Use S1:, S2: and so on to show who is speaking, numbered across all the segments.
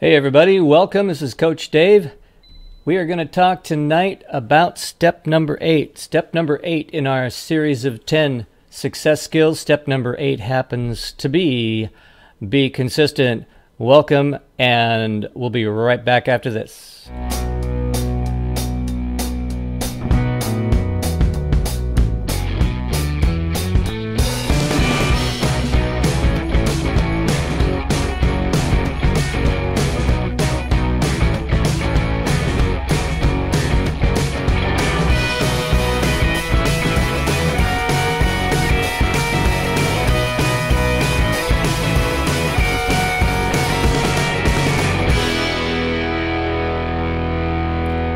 S1: Hey everybody, welcome. This is Coach Dave. We are going to talk tonight about step number 8. Step number 8 in our series of 10 success skills. Step number 8 happens to be consistent. Welcome, and we'll be right back after this.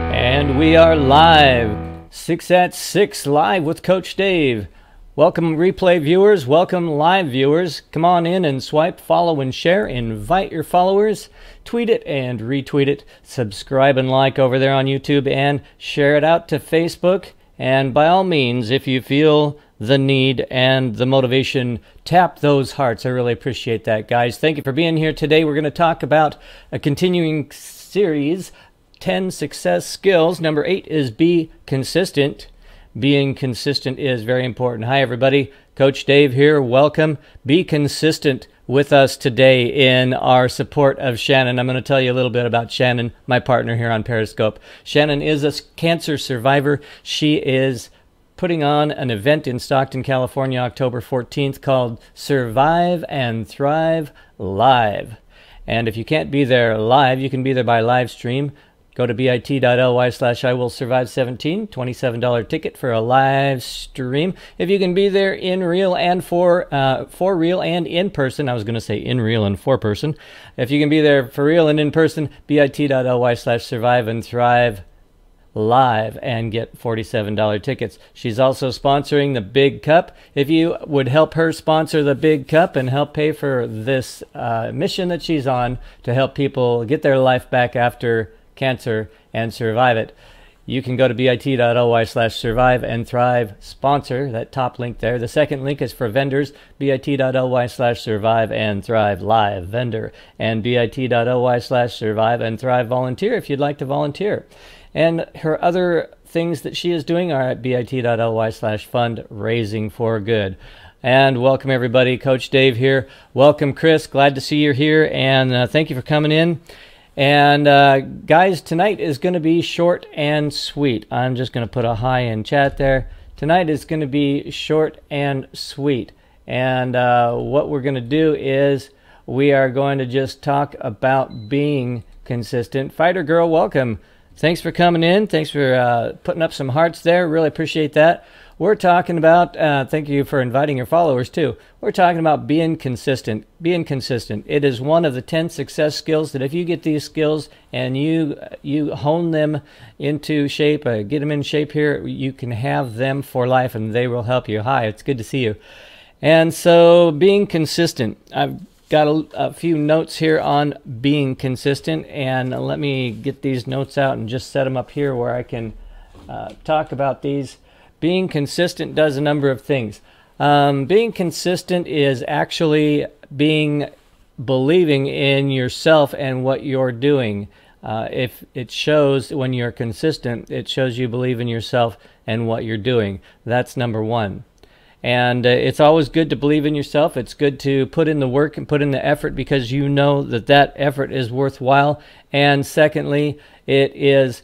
S1: And we are live, 6 at 6, live with Coach Dave. Welcome replay viewers, welcome live viewers. Come on in and swipe, follow, and share. Invite your followers, tweet it and retweet it. Subscribe and like over there on YouTube and share it out to Facebook. And by all means, if you feel the need and the motivation, tap those hearts. I really appreciate that, guys. Thank you for being here today. We're going to talk about a continuing series, 10 success skills. Number 8 is be consistent. Being consistent is very important. Hi, everybody. Coach Dave here. Welcome. Be consistent with us today in our support of Shannon. I'm going to tell you a little bit about Shannon, my partner here on Periscope. Shannon is a cancer survivor. She is putting on an event in Stockton, California, October 14th called Survive and Thrive Live. And if you can't be there live, you can be there by live stream. Go to bit.ly/IWillSurvive17, $27 ticket for a live stream. If you can be there in real and for real and in person, I was going to say in real and for person. If you can be there for real and in person, bit.ly/Survive and Thrive Live and get $47 tickets. She's also sponsoring the Big Cup. If you would help her sponsor the Big Cup and help pay for this mission that she's on to help people get their life back after cancer and survive it, you can go to bit.ly/Survive and Thrive sponsor, that top link there. The second link is for vendors, bit.ly/Survive and Thrive Live vendor, and bit.ly/Survive and Thrive volunteer if you'd like to volunteer. And her other things that she is doing are at bit.ly/fundraising for good. And welcome everybody, Coach Dave here. Welcome Chris, glad to see you're here, and thank you for coming in. And guys, tonight is going to be short and sweet. I'm just going to put a hi in chat there. Tonight is going to be short and sweet. And what we're going to do is we are going to just talk about being consistent. Fighter Girl, welcome. Thanks for coming in. Thanks for putting up some hearts there. Really appreciate that. We're talking about, thank you for inviting your followers too. We're talking about being consistent. Being consistent. It is one of the 10 success skills that if you get these skills and you hone them into shape, get them in shape here, you can have them for life and they will help you. Hi, it's good to see you. And so being consistent. I've got a few notes here on being consistent, and let me get these notes out and just set them up here where I can talk about these. Being consistent does a number of things. Being consistent is actually believing in yourself and what you're doing. If it shows when you're consistent, it shows you believe in yourself and what you're doing. That's number one. And it's always good to believe in yourself. It's good to put in the work and put in the effort because you know that that effort is worthwhile. And secondly, it is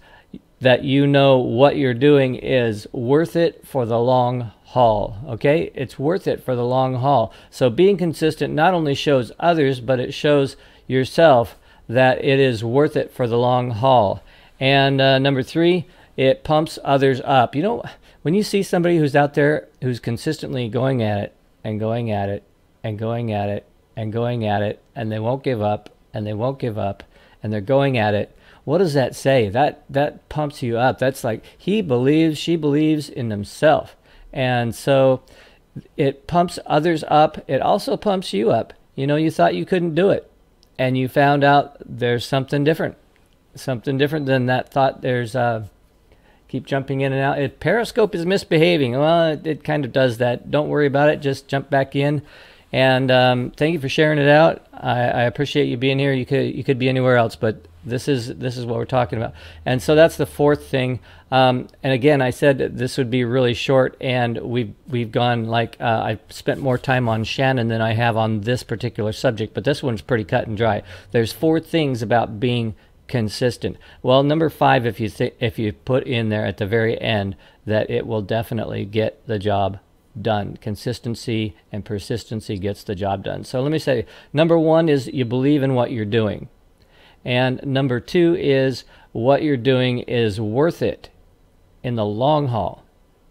S1: that you know what you're doing is worth it for the long haul. Okay? It's worth it for the long haul. So being consistent not only shows others, but it shows yourself that it is worth it for the long haul. And number 3, it pumps others up. You know, when you see somebody who's out there who's consistently going at it and going at it and going at it and going at it, and they won't give up and they won't give up and they're going at it, what does that say? That pumps you up. That's like he believes, she believes in themselves. And so it pumps others up. It also pumps you up. You know, you thought you couldn't do it, and you found out there's something different than that thought. There's keep jumping in and out. If Periscope is misbehaving, well, it kind of does that. Don't worry about it. Just jump back in. And thank you for sharing it out. I appreciate you being here. You could be anywhere else, but this is what we're talking about. And so that's the fourth thing. And again, I said that this would be really short, and we've gone like I've spent more time on Shannon than I have on this particular subject, but this one's pretty cut and dry. There's 4 things about being consistent. Well, number 5, if you put in there at the very end that it will definitely get the job done. Consistency and persistency gets the job done. So let me say, number 1 is you believe in what you're doing. And number 2 is what you're doing is worth it in the long haul,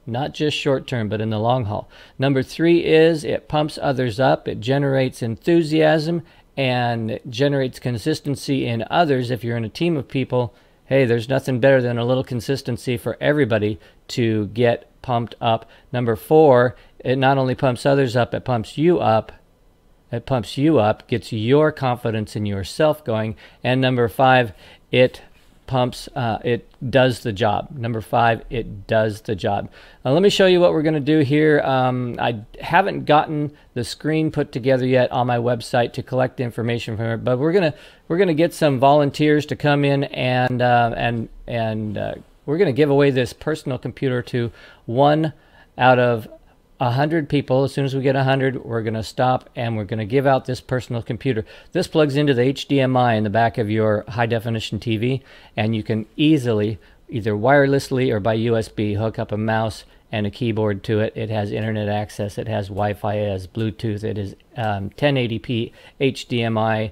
S1: not just short term, but in the long haul. Number 3 is it pumps others up, it generates enthusiasm, and generates consistency in others. If you're in a team of people, hey, there's nothing better than a little consistency for everybody to get pumped up. Number 4, it not only pumps others up, it pumps you up. It pumps you up, gets your confidence in yourself going. And number 5, it does the job. Number 5, it does the job. Now, let me show you what we're going to do here. I haven't gotten the screen put together yet on my website to collect the information from it, but we're gonna get some volunteers to come in and we're going to give away this personal computer to 1 out of 100 people. As soon as we get 100, we're going to stop and we're going to give out this personal computer. This plugs into the HDMI in the back of your high-definition TV, and you can easily, either wirelessly or by USB, hook up a mouse and a keyboard to it. It has internet access, it has Wi-Fi, it has Bluetooth, it is 1080p HDMI.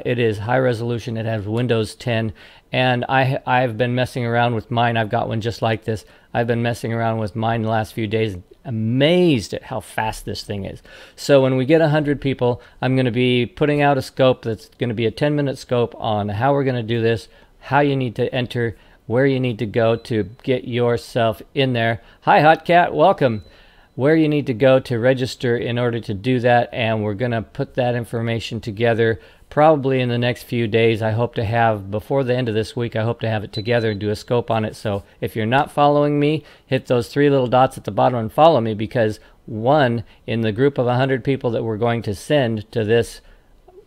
S1: It is high resolution, it has Windows 10, and I've been messing around with mine. I've got one just like this. I've been messing around with mine the last few days, amazed at how fast this thing is. So when we get 100 people, I'm going to be putting out a scope that's going to be a 10-minute scope on how we're going to do this, how you need to enter, where you need to go to get yourself in there. Hi, Hot Cat, welcome. Where you need to go to register in order to do that, and we're going to put that information together probably in the next few days. I hope to have, before the end of this week, I hope to have it together and do a scope on it. So if you're not following me, hit those 3 little dots at the bottom and follow me, because 1 in the group of 100 people that we're going to send to this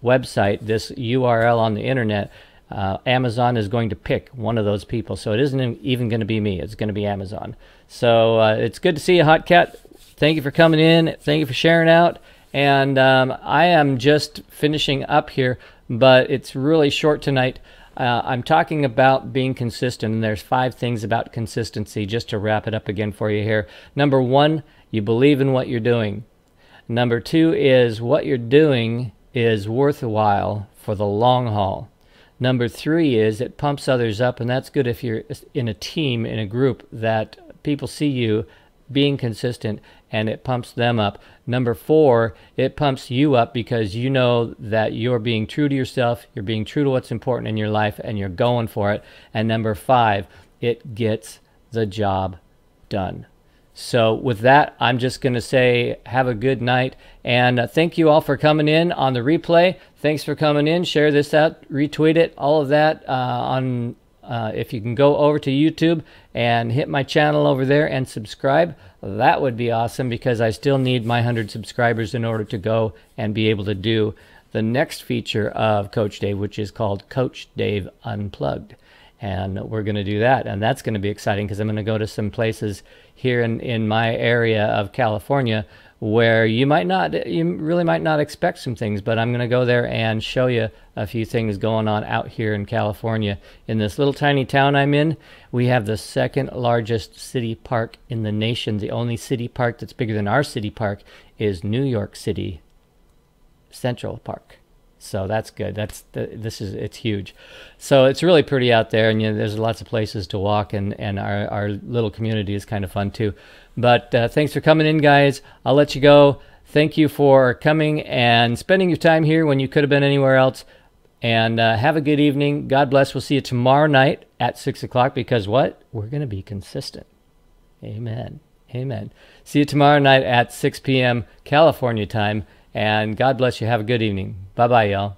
S1: website, this URL on the internet, Amazon is going to pick one of those people. So it isn't even going to be me. It's going to be Amazon. So it's good to see you, Hot Cat. Thank you for coming in. Thank you for sharing out. And I am just finishing up here, but it's really short tonight. I'm talking about being consistent, and there's 5 things about consistency, just to wrap it up again for you here. Number 1, you believe in what you're doing. Number 2 is what you're doing is worthwhile for the long haul. Number 3 is it pumps others up, and that's good if you're in a team, in a group, that people see you being consistent and it pumps them up. Number 4, it pumps you up because you know that you're being true to yourself, you're being true to what's important in your life, and you're going for it. And number 5, it gets the job done. So with that, I'm just going to say have a good night, and thank you all for coming in on the replay. Thanks for coming in. Share this out, retweet it, all of that if you can go over to YouTube and hit my channel over there and subscribe, that would be awesome, because I still need my 100 subscribers in order to go and be able to do the next feature of Coach Dave, which is called Coach Dave Unplugged. And we're going to do that, and that's going to be exciting, because I'm going to go to some places here in my area of California where you really might not expect some things, but I'm going to go there and show you a few things going on out here in California. In this little tiny town I'm in, we have the 2nd largest city park in the nation. The only city park that's bigger than our city park is New York City Central Park. So that's good. It's huge. So it's really pretty out there, and there's lots of places to walk, and our little community is kind of fun too. But thanks for coming in, guys. I'll let you go. Thank you for coming and spending your time here when you could have been anywhere else. And have a good evening. God bless. We'll see you tomorrow night at 6 o'clock, because what? We're going to be consistent. Amen. Amen. See you tomorrow night at 6 p.m. California time. And God bless you. Have a good evening. Bye-bye, y'all.